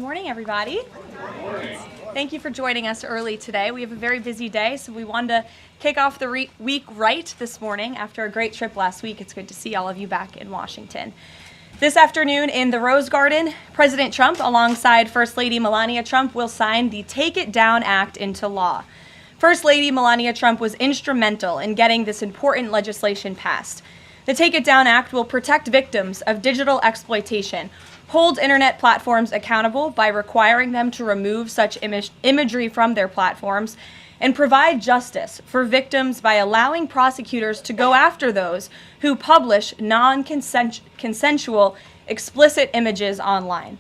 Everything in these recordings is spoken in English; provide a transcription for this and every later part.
morning, everybody. Thank you for joining us early today. We have a very busy day, so we wanted to kick off the week right this morning after a great trip last week. It's good to see all of you back in Washington. This afternoon in the Rose Garden, President Trump, alongside First Lady Melania Trump, will sign the Take It Down Act into law. First Lady Melania Trump was instrumental in getting this important legislation passed. The Take It Down Act will protect victims of digital exploitation, hold internet platforms accountable by requiring them to remove such imagery from their platforms, and provide justice for victims by allowing prosecutors to go after those who publish non-consensual explicit images online.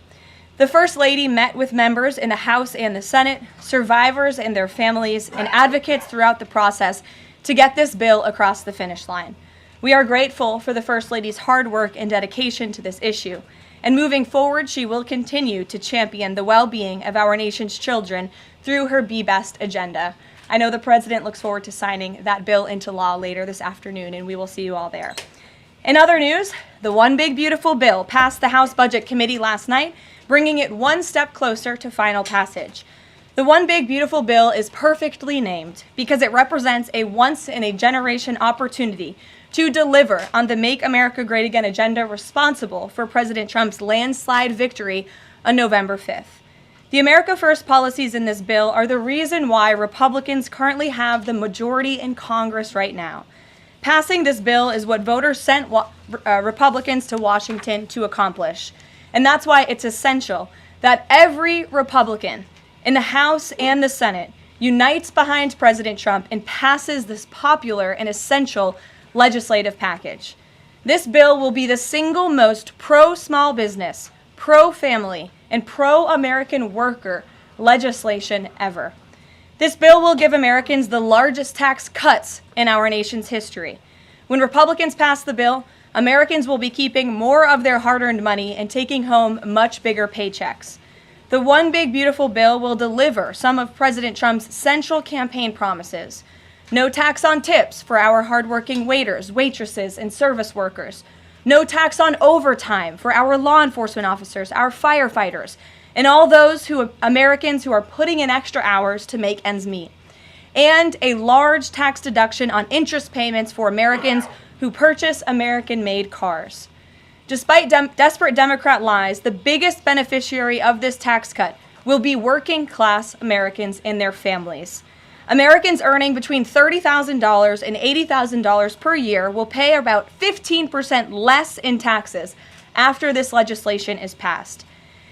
The First Lady met with members in the House and the Senate, survivors and their families, and advocates throughout the process to get this bill across the finish line. We are grateful for the First Lady's hard work and dedication to this issue. And moving forward, she will continue to champion the well-being of our nation's children through her Be Best agenda. I know the President looks forward to signing that bill into law later this afternoon, and we will see you all there. In other news, the One Big Beautiful Bill passed the House Budget Committee last night, bringing it one step closer to final passage. The One Big Beautiful Bill is perfectly named because it represents a once-in-a-generation opportunity to deliver on the Make America Great Again agenda responsible for President Trump's landslide victory on November 5th. The America First policies in this bill are the reason why Republicans currently have the majority in Congress right now. Passing this bill is what voters sent Republicans to Washington to accomplish. And that's why it's essential that every Republican in the House and the Senate unites behind President Trump and passes this popular and essential legislative package. This bill will be the single most pro-small business, pro-family, and pro-American worker legislation ever. This bill will give Americans the largest tax cuts in our nation's history. When Republicans pass the bill, Americans will be keeping more of their hard-earned money and taking home much bigger paychecks. The One Big Beautiful Bill will deliver some of President Trump's central campaign promises. No tax on tips for our hardworking waiters, waitresses, and service workers. No tax on overtime for our law enforcement officers, our firefighters, and all those Americans who are putting in extra hours to make ends meet. And a large tax deduction on interest payments for Americans who purchase American-made cars. Despite desperate Democrat lies, the biggest beneficiary of this tax cut will be working-class Americans and their families. Americans earning between $30,000 and $80,000 per year will pay about 15% less in taxes after this legislation is passed.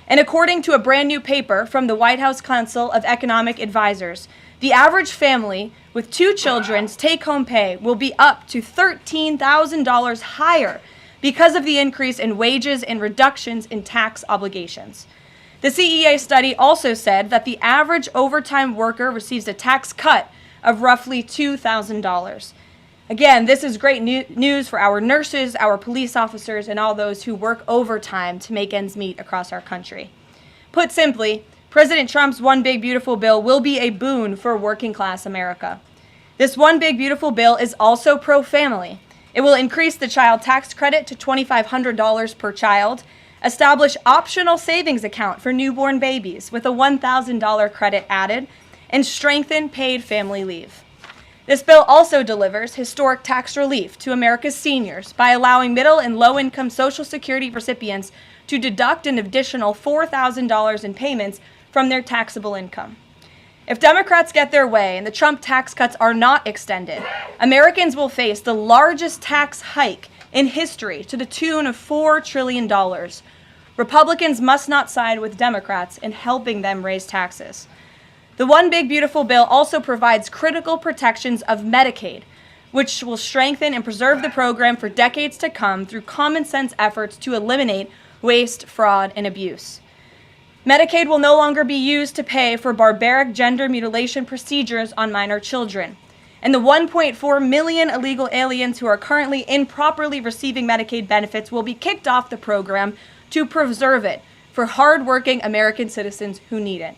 And according to a brand new paper from the White House Council of Economic Advisors, the average family with 2 children's take-home pay will be up to $13,000 higher because of the increase in wages and reductions in tax obligations. The CEA study also said that the average overtime worker receives a tax cut of roughly $2,000. Again, this is great news for our nurses, our police officers, and all those who work overtime to make ends meet across our country. Put simply, President Trump's One Big Beautiful Bill will be a boon for working-class America. This One Big Beautiful Bill is also pro-family. It will increase the child tax credit to $2,500 per child, establish optional savings account for newborn babies with a $1,000 credit added, and strengthen paid family leave. This bill also delivers historic tax relief to America's seniors by allowing middle and low-income Social Security recipients to deduct an additional $4,000 in payments from their taxable income. If Democrats get their way and the Trump tax cuts are not extended, Americans will face the largest tax hike in history to the tune of $4 trillion. Republicans must not side with Democrats in helping them raise taxes. The One Big Beautiful Bill also provides critical protections of Medicaid, which will strengthen and preserve the program for decades to come through common sense efforts to eliminate waste, fraud, and abuse. Medicaid will no longer be used to pay for barbaric gender mutilation procedures on minor children. And the 1.4 million illegal aliens who are currently improperly receiving Medicaid benefits will be kicked off the program to preserve it for hardworking American citizens who need it.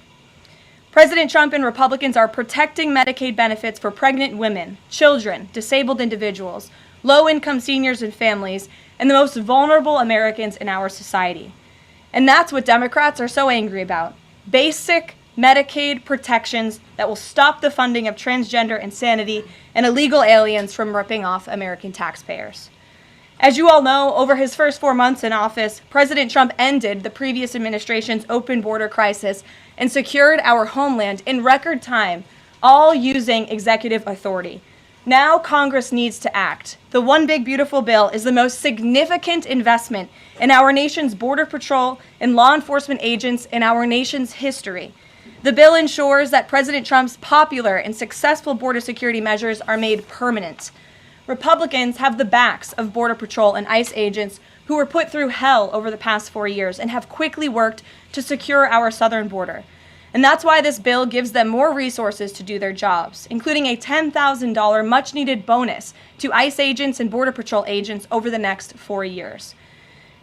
President Trump and Republicans are protecting Medicaid benefits for pregnant women, children, disabled individuals, low-income seniors and families, and the most vulnerable Americans in our society. And that's what Democrats are so angry about. Basic Medicaid protections that will stop the funding of transgender insanity and illegal aliens from ripping off American taxpayers. As you all know, over his first 4 months in office, President Trump ended the previous administration's open border crisis and secured our homeland in record time, all using executive authority. Now Congress needs to act. The One Big Beautiful Bill is the most significant investment in our nation's border patrol and law enforcement agents in our nation's history. The bill ensures that President Trump's popular and successful border security measures are made permanent. Republicans have the backs of Border Patrol and ICE agents who were put through hell over the past 4 years and have quickly worked to secure our southern border. And that's why this bill gives them more resources to do their jobs, including a $10,000 much-needed bonus to ICE agents and Border Patrol agents over the next 4 years.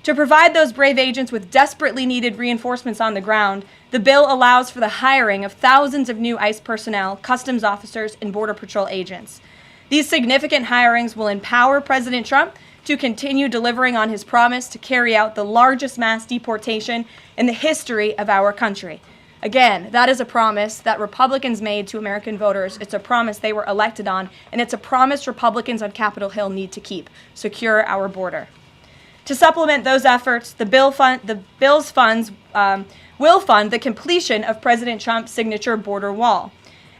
To provide those brave agents with desperately needed reinforcements on the ground, the bill allows for the hiring of thousands of new ICE personnel, customs officers, and Border Patrol agents. These significant hirings will empower President Trump to continue delivering on his promise to carry out the largest mass deportation in the history of our country. Again, that is a promise that Republicans made to American voters. It's a promise they were elected on, and it's a promise Republicans on Capitol Hill need to keep: secure our border. To supplement those efforts, the bill's funds will fund the completion of President Trump's signature border wall.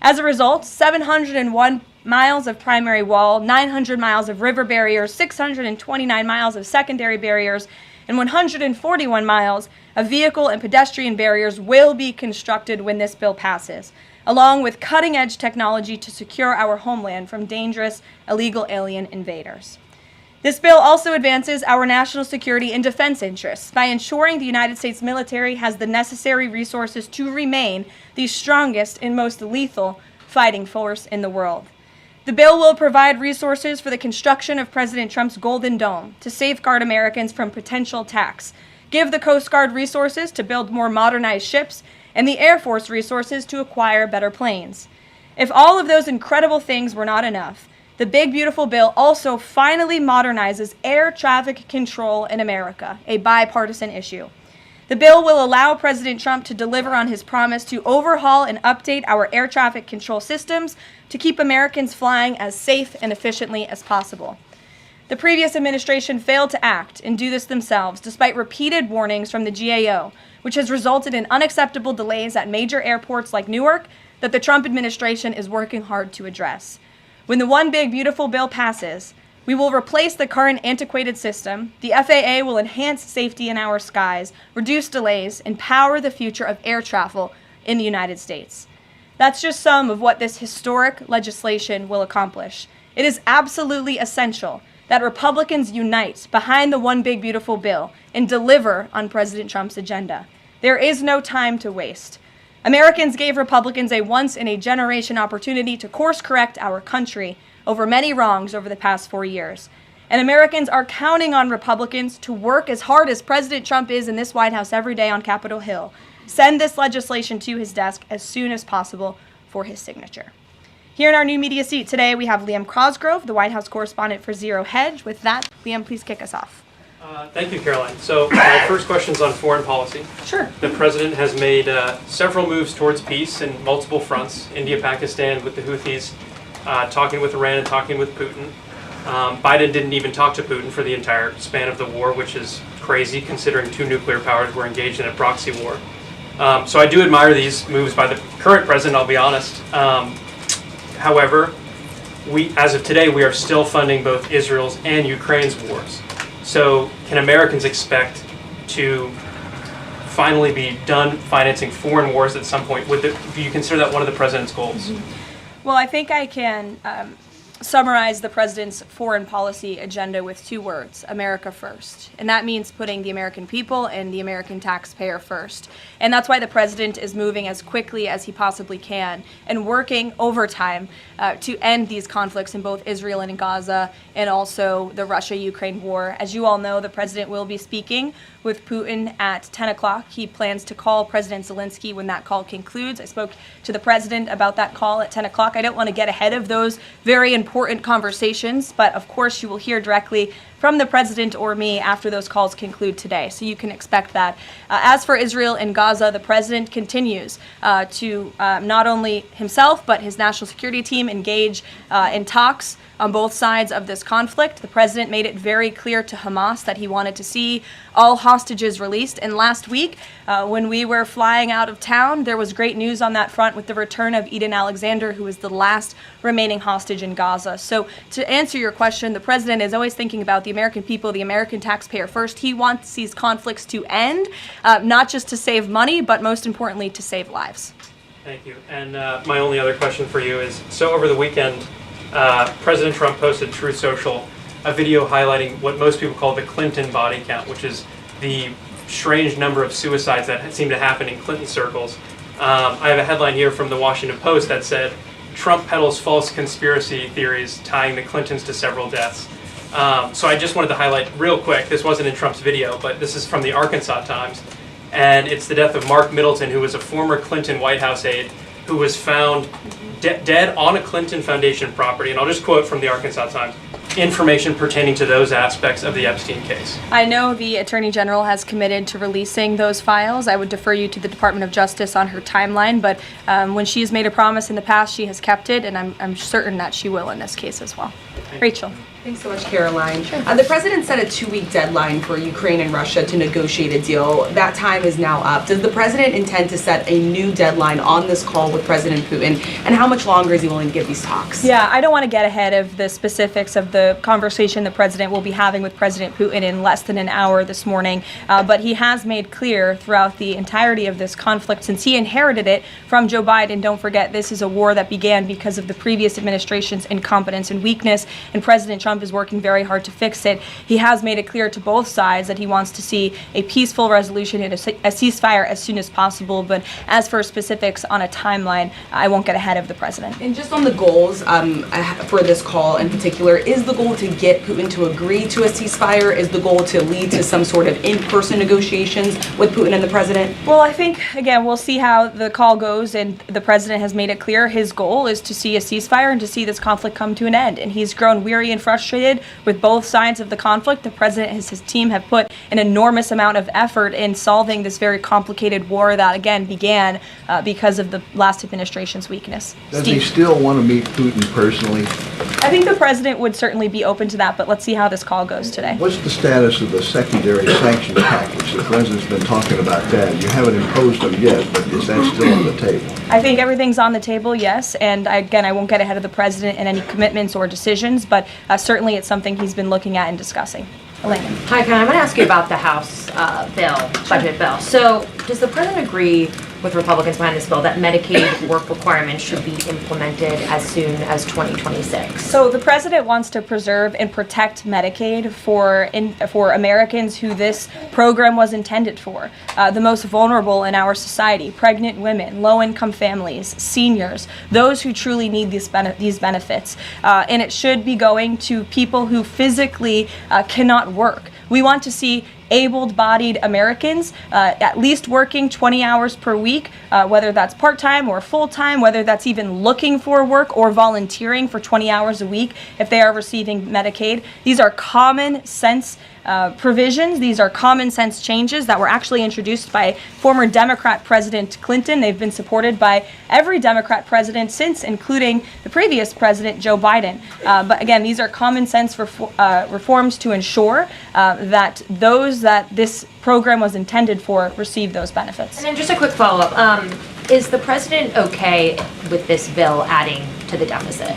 As a result, 701 miles of primary wall, 900 miles of river barriers, 629 miles of secondary barriers, and 141 miles of vehicle and pedestrian barriers will be constructed when this bill passes, along with cutting-edge technology to secure our homeland from dangerous illegal alien invaders. This bill also advances our national security and defense interests by ensuring the United States military has the necessary resources to remain the strongest and most lethal fighting force in the world. The bill will provide resources for the construction of President Trump's Golden Dome to safeguard Americans from potential attacks, give the Coast Guard resources to build more modernized ships, and the Air Force resources to acquire better planes. If all of those incredible things were not enough, the Big Beautiful Bill also finally modernizes air traffic control in America, a bipartisan issue. The bill will allow President Trump to deliver on his promise to overhaul and update our air traffic control systems to keep Americans flying as safe and efficiently as possible. The previous administration failed to act and do this themselves, despite repeated warnings from the GAO, which has resulted in unacceptable delays at major airports like Newark that the Trump administration is working hard to address. When the One Big Beautiful Bill passes, we will replace the current antiquated system, the FAA will enhance safety in our skies, reduce delays, and power the future of air travel in the United States. That's just some of what this historic legislation will accomplish. It is absolutely essential that Republicans unite behind the One Big Beautiful Bill and deliver on President Trump's agenda. There is no time to waste. Americans gave Republicans a once-in-a-generation opportunity to course-correct our country over many wrongs over the past 4 years. And Americans are counting on Republicans to work as hard as President Trump is in this White House every day on Capitol Hill. Send this legislation to his desk as soon as possible for his signature. Here in our new media seat today, we have Liam Cosgrove, the White House correspondent for Zero Hedge. With that, Liam, please kick us off. Thank you, Caroline. So my first question is on foreign policy. Sure. The president has made several moves towards peace in multiple fronts: India, Pakistan with the Houthis, talking with Iran and talking with Putin. Biden didn't even talk to Putin for the entire span of the war, which is crazy considering two nuclear powers were engaged in a proxy war. So I do admire these moves by the current president, I'll be honest. However, as of today, we are still funding both Israel's and Ukraine's wars. So can Americans expect to finally be done financing foreign wars at some point? Do you consider that one of the president's goals? Well, I think I can summarize the president's foreign policy agenda with 2 words: America first. And that means putting the American people and the American taxpayer first. And that's why the president is moving as quickly as he possibly can and working overtime to end these conflicts in both Israel and in Gaza, and also the Russia-Ukraine war. As you all know, the president will be speaking with Putin at 10 o'clock. He plans to call President Zelensky when that call concludes. I spoke to the president about that call at 10 o'clock. I don't want to get ahead of those very important conversations, but of course you will hear directly from the president or me after those calls conclude today. So you can expect that. As for Israel and Gaza, the president continues to not only himself but his national security team engage in talks on both sides of this conflict. The president made it very clear to Hamas that he wanted to see all hostages released. And last week, when we were flying out of town, there was great news on that front with the return of Eden Alexander, who is the last remaining hostage in Gaza. So to answer your question, the president is always thinking about the American people, the American taxpayer first. He wants these conflicts to end, not just to save money, but most importantly, to save lives. Thank you. And my only other question for you is, so over the weekend, President Trump posted Truth Social a video highlighting what most people call the Clinton body count, which is the strange number of suicides that seem to happen in Clinton circles. I have a headline here from the Washington Post that said, Trump peddles false conspiracy theories tying the Clintons to several deaths. So I just wanted to highlight real quick, this wasn't in Trump's video, but this is from the Arkansas Times, and it's the death of Mark Middleton, who was a former Clinton White House aide, who was found dead on a Clinton Foundation property. And I'll just quote from the Arkansas Times, information pertaining to those aspects of the Epstein case. I know the Attorney General has committed to releasing those files. I would defer you to the Department of Justice on her timeline, but when she has made a promise in the past, she has kept it, and I'm certain that she will in this case as well. Rachel. Thanks so much, Karoline. The president set a 2-week deadline for Ukraine and Russia to negotiate a deal. That time is now up. Does the president intend to set a new deadline on this call with President Putin? And how much longer is he willing to give these talks? Yeah, I don't want to get ahead of the specifics of the conversation the president will be having with President Putin in less than an hour this morning. But he has made clear throughout the entirety of this conflict, since he inherited it from Joe Biden. Don't forget, this is a war that began because of the previous administration's incompetence and weakness, and President Trump is working very hard to fix it. He has made it clear to both sides that he wants to see a peaceful resolution and a ceasefire as soon as possible. But as for specifics on a timeline, I won't get ahead of the president. And just on the goals for this call in particular, is the goal to get Putin to agree to a ceasefire? Is the goal to lead to some sort of in-person negotiations with Putin and the president? Well, I think, again, we'll see how the call goes, and the president has made it clear his goal is to see a ceasefire and to see this conflict come to an end. And he's grown weary and frustrated with both sides of the conflict. The president and his team have put an enormous amount of effort in solving this very complicated war that, again, began because of the last administration's weakness. Does he still want to meet Putin personally? I think the president would certainly be open to that, but let's see how this call goes today. What's the status of the secondary sanctions package? The president's been talking about that. You haven't imposed them yet, but is that still on the table? I think everything's on the table, yes. And again, I won't get ahead of the president in any commitments or decisions, but certainly it's something he's been looking at and discussing. Elaine. Hi, Ken. I'm going to ask you about the House budget bill. So does the president agree with Republicans behind this bill that Medicaid work requirements should be implemented as soon as 2026? So the president wants to preserve and protect Medicaid for Americans who this program was intended for, the most vulnerable in our society, pregnant women, low-income families, seniors, those who truly need these benefits. And it should be going to people who physically cannot work. We want to see able-bodied Americans at least working 20 hours per week, whether that's part-time or full-time, whether that's even looking for work or volunteering for 20 hours a week if they are receiving Medicaid. These are common sense provisions. These are common sense changes that were actually introduced by former Democrat President Clinton. They've been supported by every Democrat president since, including the previous president, Joe Biden. But again, these are common sense reforms to ensure that those that this program was intended for receive those benefits. And then just a quick follow-up. Is the president okay with this bill adding to the deficit?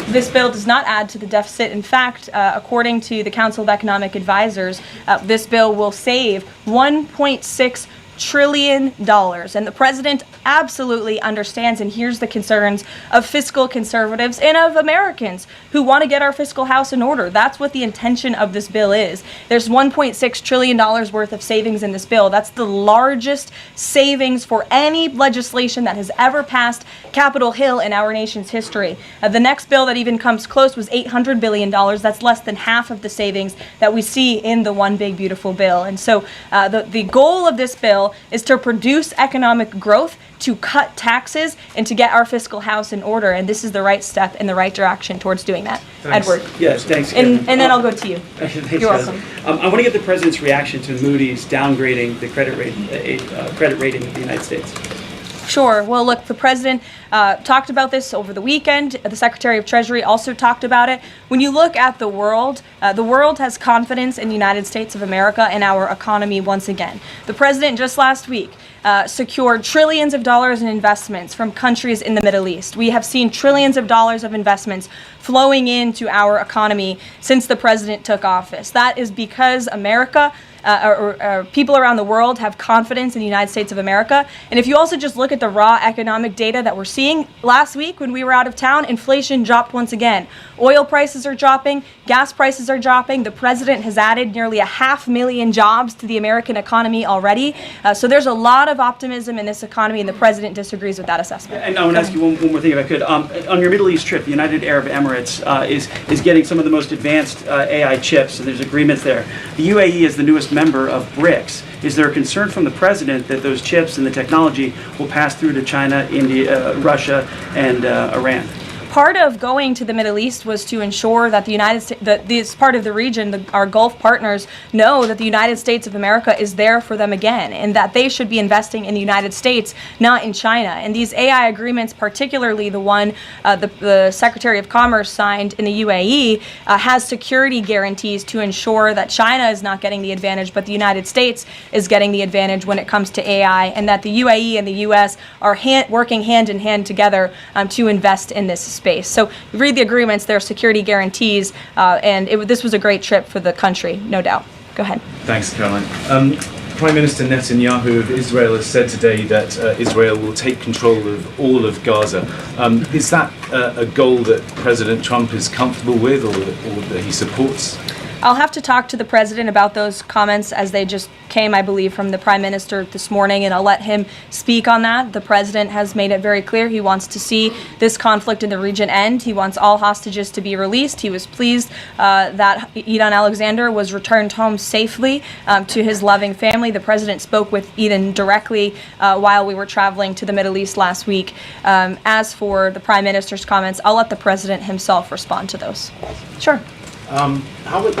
This bill does not add to the deficit. In fact, according to the Council of Economic Advisors, this bill will save $1.6 trillion. And the president absolutely understands and hears the concerns of fiscal conservatives and of Americans who want to get our fiscal house in order. That's what the intention of this bill is. There's $1.6 trillion worth of savings in this bill. That's the largest savings for any legislation that has ever passed Capitol Hill in our nation's history. The next bill that even comes close was $800 billion. That's less than half of the savings that we see in the One Big Beautiful Bill. And so the goal of this bill bill is to produce economic growth, to cut taxes, and to get our fiscal house in order. And this is the right step in the right direction towards doing that. Thanks. Edward. Yes, thanks. And then I'll go to you. Thanks, You're welcome. I want to get the president's reaction to Moody's downgrading the credit rating of the United States. Sure. Well, look, the president talked about this over the weekend. The Secretary of Treasury also talked about it. When you look at the world has confidence in the United States of America and our economy once again. The president just last week secured trillions of dollars in investments from countries in the Middle East. We have seen trillions of dollars of investments flowing into our economy since the president took office. That is because America or people around the world have confidence in the United States of America. And if you also just look at the raw economic data that we're seeing, last week when we were out of town, inflation dropped once again. Oil prices are dropping, gas prices are dropping. The president has added nearly 500,000 jobs to the American economy already. So there's a lot of optimism in this economy, and the president disagrees with that assessment. And I want to ask you one more thing, if I could. On your Middle East trip, the United Arab Emirates is getting some of the most advanced AI chips, and there's agreements there. The UAE is the newest member of BRICS. Is there a concern from the president that those chips and the technology will pass through to China, India, Russia, and Iran? Part of going to the Middle East was to ensure that the United States, that this part of the region, our Gulf partners, know that the United States of America is there for them again, and that they should be investing in the United States, not in China. And these AI agreements, particularly the one the Secretary of Commerce signed in the UAE, has security guarantees to ensure that China is not getting the advantage, but the United States is getting the advantage when it comes to AI, and that the UAE and the U.S. are working hand in hand together to invest in this space. So you read the agreements, there are security guarantees, and this was a great trip for the country, no doubt. Go ahead. Thanks, Caroline. Prime Minister Netanyahu of Israel has said today that Israel will take control of all of Gaza. Is that a goal that President Trump is comfortable with or that he supports? I'll have to talk to the president about those comments as they just came, I believe, from the prime minister this morning, and I'll let him speak on that. The president has made it very clear he wants to see this conflict in the region end. He wants all hostages to be released. He was pleased that Eden Alexander was returned home safely to his loving family. The president spoke with Eden directly while we were traveling to the Middle East last week. As for the prime minister's comments, I'll let the president himself respond to those. Sure.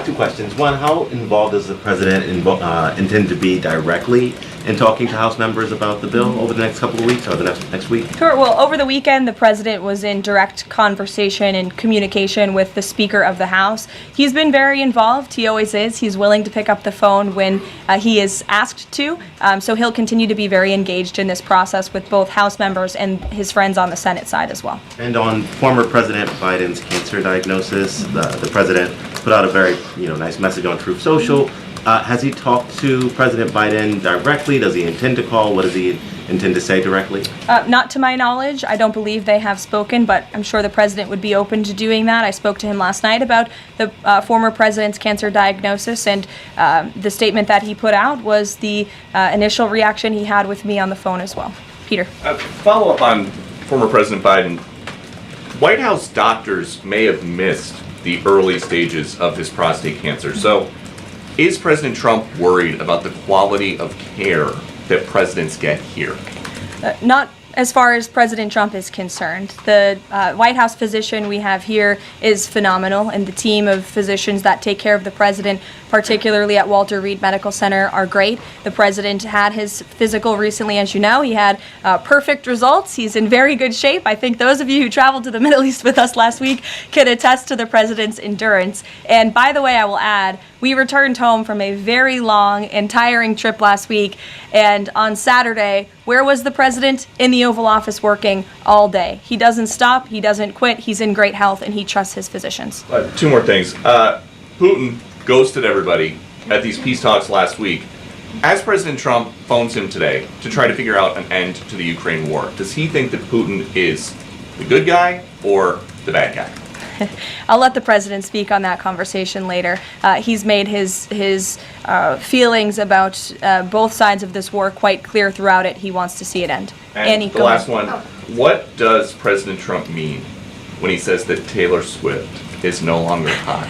Two questions. One, how involved does the president intend to be directly in talking to House members about the bill over the next couple of weeks or the next week? Sure. Well, over the weekend, the president was in direct conversation and communication with the Speaker of the House. He's been very involved. He always is. He's willing to pick up the phone when he is asked to. So he'll continue to be very engaged in this process with both House members and his friends on the Senate side as well. And on former President Biden's cancer diagnosis, the president put out a very nice message on Truth Social. Has he talked to President Biden directly? Does he intend to call? What does he intend to say directly? Not to my knowledge. I don't believe they have spoken, but I'm sure the president would be open to doing that. I spoke to him last night about the former president's cancer diagnosis, and the statement that he put out was the initial reaction he had with me on the phone as well. Peter. Follow up on former President Biden. White House doctors may have missed the early stages of his prostate cancer. So is President Trump worried about the quality of care that presidents get here? Not as far as President Trump is concerned. The White House physician we have here is phenomenal, and the team of physicians that take care of the president, particularly at Walter Reed Medical Center, are great. The president had his physical recently, as you know. He had perfect results. He's in very good shape. I think those of you who traveled to the Middle East with us last week can attest to the president's endurance. And by the way, I will add, we returned home from a very long and tiring trip last week, and on Saturday, where was the president? In the Oval Office working all day. He doesn't stop, he doesn't quit, he's in great health, and he trusts his physicians. Two more things. Putin ghosted everybody at these peace talks last week. As President Trump phones him today to try to figure out an end to the Ukraine war, does he think that Putin is the good guy or the bad guy? I'll let the president speak on that conversation later. He's made his feelings about both sides of this war quite clear throughout it. He wants to see it end. And Annie, the last one, what does President Trump mean when he says that Taylor Swift is no longer hot?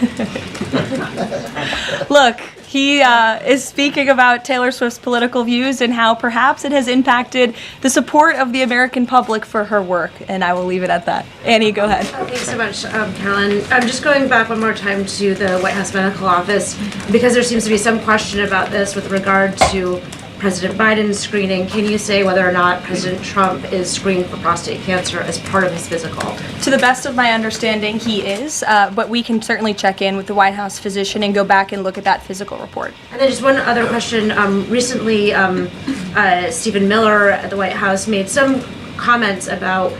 Look, He is speaking about Taylor Swift's political views and how perhaps it has impacted the support of the American public for her work. And I will leave it at that. Annie, go ahead. Thanks so much, Caroline. I'm just going back one more time to the White House Medical Office because there seems to be some question about this with regard to President Biden's screening. Can you say whether or not President Trump is screened for prostate cancer as part of his physical? To the best of my understanding, he is, but we can certainly check in with the White House physician and go back and look at that physical report. And then just one other question. Recently, Stephen Miller at the White House made some comments about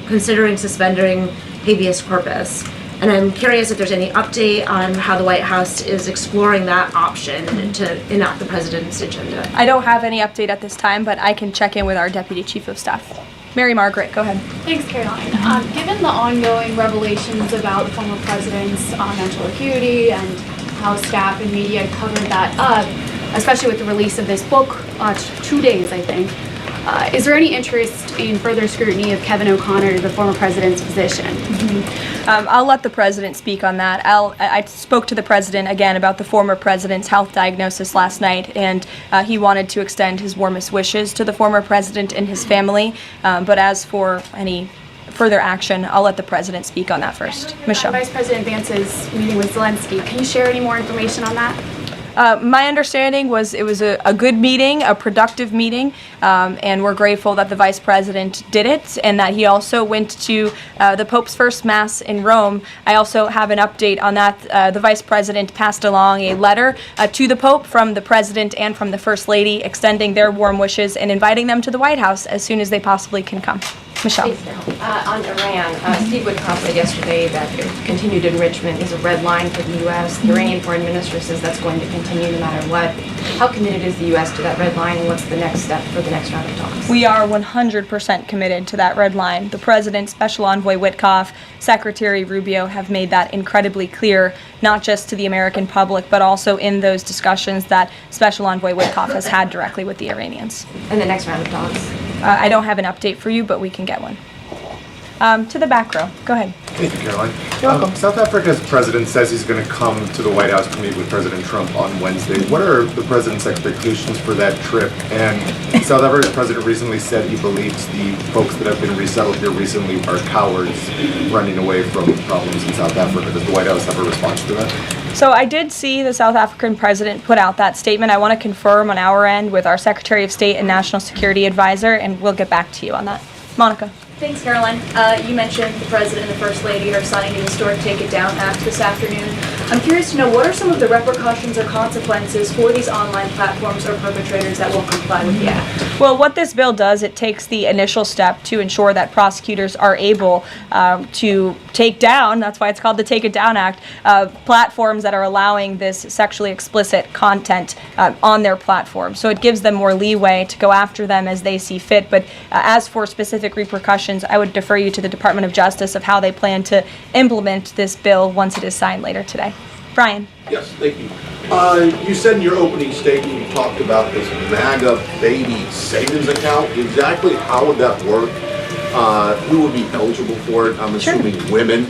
considering suspending habeas corpus. And I'm curious if there's any update on how the White House is exploring that option to enact the president's agenda. I don't have any update at this time, but I can check in with our Deputy Chief of Staff. Mary Margaret, go ahead. Thanks, Caroline. Given the ongoing revelations about the former president's mental acuity and how staff and media covered that up, especially with the release of this book, 2 days, I think, is there any interest in further scrutiny of Kevin O'Connor, the former president's physician? I'll let the president speak on that. I spoke to the president again about the former president's health diagnosis last night, and he wanted to extend his warmest wishes to the former president and his family. But as for any further action, I'll let the president speak on that first. Michelle. Vice President Vance's meeting with Zelensky. Can you share any more information on that? My understanding was it was a good meeting, a productive meeting, and we're grateful that the Vice President did it and that he also went to the Pope's first Mass in Rome. I also have an update on that. The Vice President passed along a letter to the Pope from the President and from the First Lady extending their warm wishes and inviting them to the White House as soon as they possibly can come. Michelle. On Iran, Steve Witkoff said yesterday that continued enrichment is a red line for the U.S. The Iranian foreign minister says that's going to continue no matter what. How committed is the U.S. to that red line, and what's the next step for the next round of talks? We are 100% committed to that red line. The President, Special Envoy Witkoff, Secretary Rubio have made that incredibly clear, not just to the American public, but also in those discussions that Special Envoy Witkoff has had directly with the Iranians. And the next round of talks? I don't have an update for you, but we can get one. To the back row. Go ahead. Thank you, Caroline. You're welcome. South Africa's president says he's going to come to the White House to meet with President Trump on Wednesday. What are the president's expectations for that trip? And South Africa's president recently said he believes the folks that have been resettled here recently are cowards running away from problems in South Africa. Does the White House have a response to that? So I did see the South African president put out that statement. I want to confirm on our end with our Secretary of State and National Security Advisor, and we'll get back to you on that. Monica. Thanks, Caroline. You mentioned the President and the First Lady are signing the historic Take It Down Act this afternoon. I'm curious to know, what are some of the repercussions or consequences for these online platforms or perpetrators that won't comply with the act? Well, what this bill does, it takes the initial step to ensure that prosecutors are able to take down, that's why it's called the Take It Down Act, platforms that are allowing this sexually explicit content on their platform. So it gives them more leeway to go after them as they see fit. But as for specific repercussions, I would defer you to the Department of Justice of how they plan to implement this bill once it is signed later today. Brian. Yes, thank you. You said in your opening statement you talked about this MAGA baby savings account. Exactly how would that work? Who would be eligible for it? I'm assuming women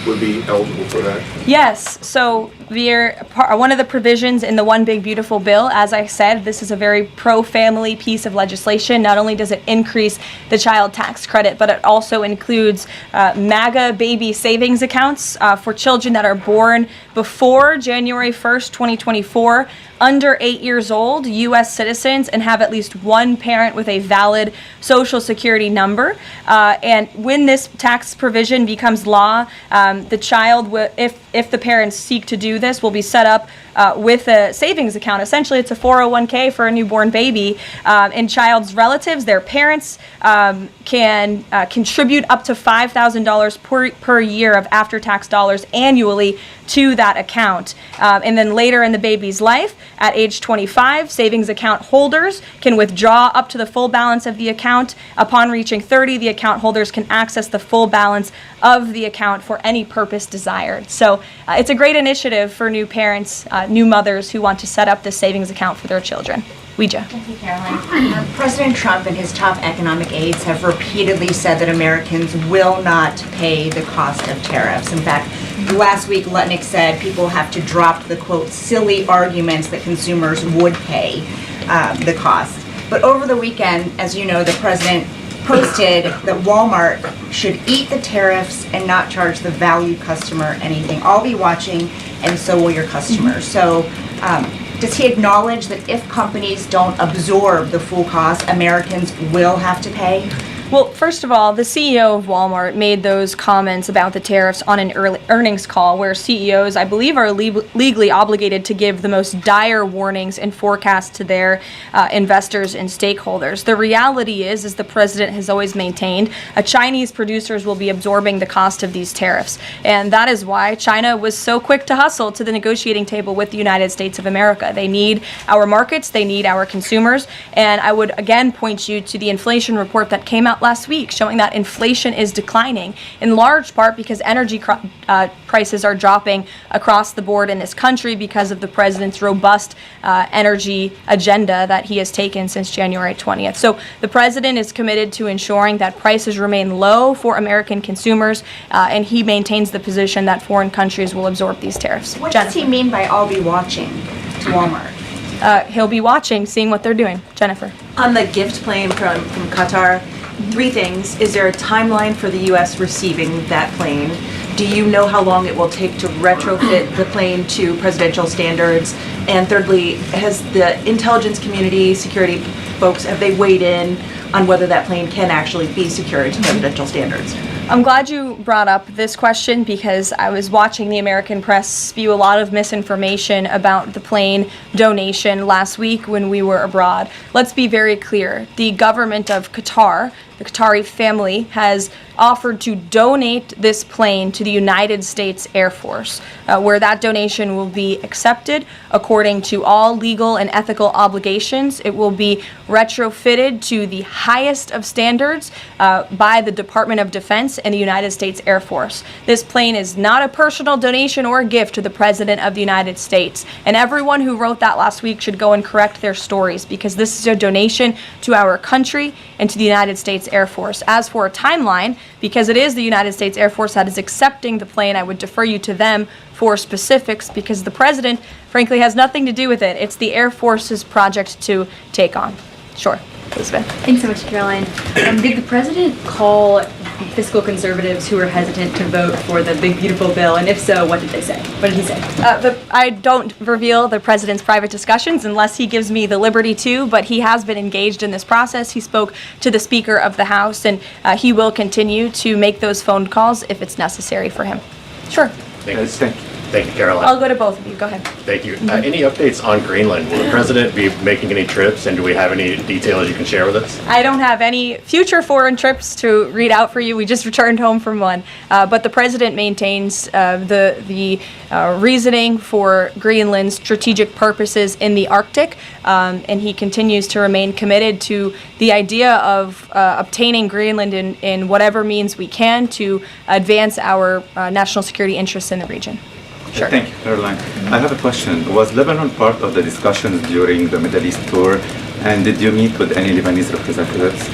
would be eligible for that. Yes, so one of the provisions in the One Big Beautiful Bill, as I said, this is a very pro-family piece of legislation. Not only does it increase the child tax credit, but it also includes MAGA baby savings accounts for children that are born before January 1st, 2024, under 8 years old, U.S. citizens, and have at least one parent with a valid Social Security number. And when this tax provision becomes law, the child, if the parents seek to do this, will be set up with a savings account. Essentially, it's a 401k for a newborn baby. And child's relatives, their parents, can contribute up to $5,000 per year of after-tax dollars annually to that account. And then later in the baby's life, at age 25, savings account holders can withdraw up to the full balance of the account. Upon reaching 30, the account holders can access the full balance of the account for any purpose desired. So it's a great initiative for new parents, new mothers who want to set up this savings account for their children. Ouija. Thank you, Caroline. President Trump and his top economic aides have repeatedly said that Americans will not pay the cost of tariffs. In fact, last week Lutnick said people have to drop the, quote, silly arguments that consumers would pay the cost. But over the weekend, as you know, the president posted that Walmart should eat the tariffs and not charge the value customer anything. I'll be watching, and so will your customers. So does he acknowledge that if companies don't absorb the full cost, Americans will have to pay? Well, first of all, the CEO of Walmart made those comments about the tariffs on an earnings call where CEOs, I believe, are legally obligated to give the most dire warnings and forecasts to their investors and stakeholders. The reality is, as the president has always maintained, Chinese producers will be absorbing the cost of these tariffs. And that is why China was so quick to hustle to the negotiating table with the United States of America. They need our markets, they need our consumers. And I would again point you to the inflation report that came out last week showing that inflation is declining in large part because energy prices are dropping across the board in this country because of the president's robust energy agenda that he has taken since January 20th. So the president is committed to ensuring that prices remain low for American consumers, and he maintains the position that foreign countries will absorb these tariffs. What does he mean by "I'll be watching" to Walmart? He'll be watching, seeing what they're doing. Jennifer. On the gift plane from Qatar, 3 things. Is there a timeline for the U.S. receiving that plane? Do you know how long it will take to retrofit the plane to presidential standards? And thirdly, has the intelligence community, security folks, have they weighed in on whether that plane can actually be secured to presidential standards? I'm glad you brought up this question because I was watching the American press spew a lot of misinformation about the plane donation last week when we were abroad. Let's be very clear. The government of Qatar, the Qatari family, has offered to donate this plane to the United States Air Force, where that donation will be accepted according to all legal and ethical obligations. It will be retrofitted to the highest of standards by the Department of Defense and the United States Air Force. This plane is not a personal donation or a gift to the President of the United States. And everyone who wrote that last week should go and correct their stories because this is a donation to our country and to the United States Air Force. As for a timeline, because it is the United States Air Force that is accepting the plane, I would defer you to them for specifics because the president, frankly, has nothing to do with it. It's the Air Force's project to take on. Sure. Elizabeth. Thanks so much, Caroline. Did the president call fiscal conservatives who were hesitant to vote for the big, beautiful bill? And if so, what did they say? What did he say? I don't reveal the president's private discussions unless he gives me the liberty to, but he has been engaged in this process. He spoke to the Speaker of the House, and he will continue to make those phone calls if it's necessary for him. Sure. Thank you, Caroline. I'll go to both of you. Go ahead. Thank you. Any updates on Greenland? Will the president be making any trips, and do we have any details you can share with us? I don't have any future foreign trips to read out for you. We just returned home from one. But the president maintains the reasoning for Greenland's strategic purposes in the Arctic, and he continues to remain committed to the idea of obtaining Greenland in whatever means we can to advance our national security interests in the region. Sure. Thank you, Caroline. I have a question. Was Lebanon part of the discussions during the Middle East tour, and did you meet with any Lebanese representatives?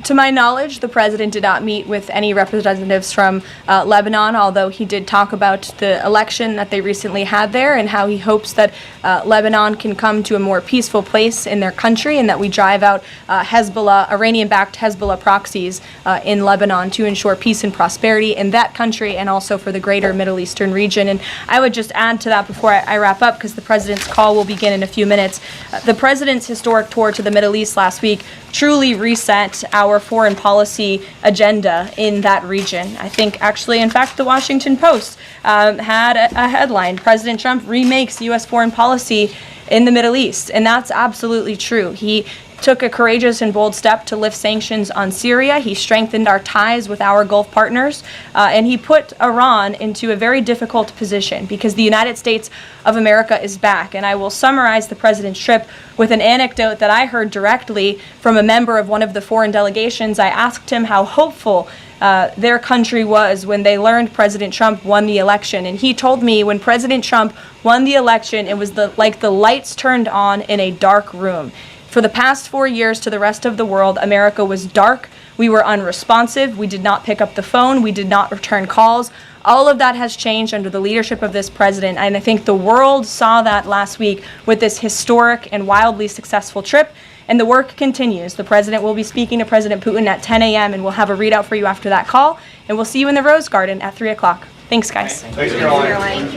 To my knowledge, the president did not meet with any representatives from Lebanon, although he did talk about the election that they recently had there and how he hopes that Lebanon can come to a more peaceful place in their country and that we drive out Hezbollah, Iranian-backed Hezbollah proxies in Lebanon to ensure peace and prosperity in that country and also for the greater Middle Eastern region. And I would just add to that before I wrap up, because the president's call will begin in a few minutes. The president's historic tour to the Middle East last week truly reset our foreign policy agenda in that region. I think actually, in fact, the Washington Post had a headline, President Trump remakes U.S. foreign policy in the Middle East. And that's absolutely true. He took a courageous and bold step to lift sanctions on Syria. He strengthened our ties with our Gulf partners, and he put Iran into a very difficult position because the United States of America is back. And I will summarize the president's trip with an anecdote that I heard directly from a member of one of the foreign delegations. I asked him how hopeful their country was when they learned President Trump won the election. And he told me when President Trump won the election, it was like the lights turned on in a dark room. For the past 4 years to the rest of the world, America was dark. We were unresponsive. We did not pick up the phone. We did not return calls. All of that has changed under the leadership of this president, and I think the world saw that last week with this historic and wildly successful trip, and the work continues. The president will be speaking to President Putin at 10 a.m., and we'll have a readout for you after that call, and we'll see you in the Rose Garden at 3 o'clock. Thanks, guys. Thanks, Caroline.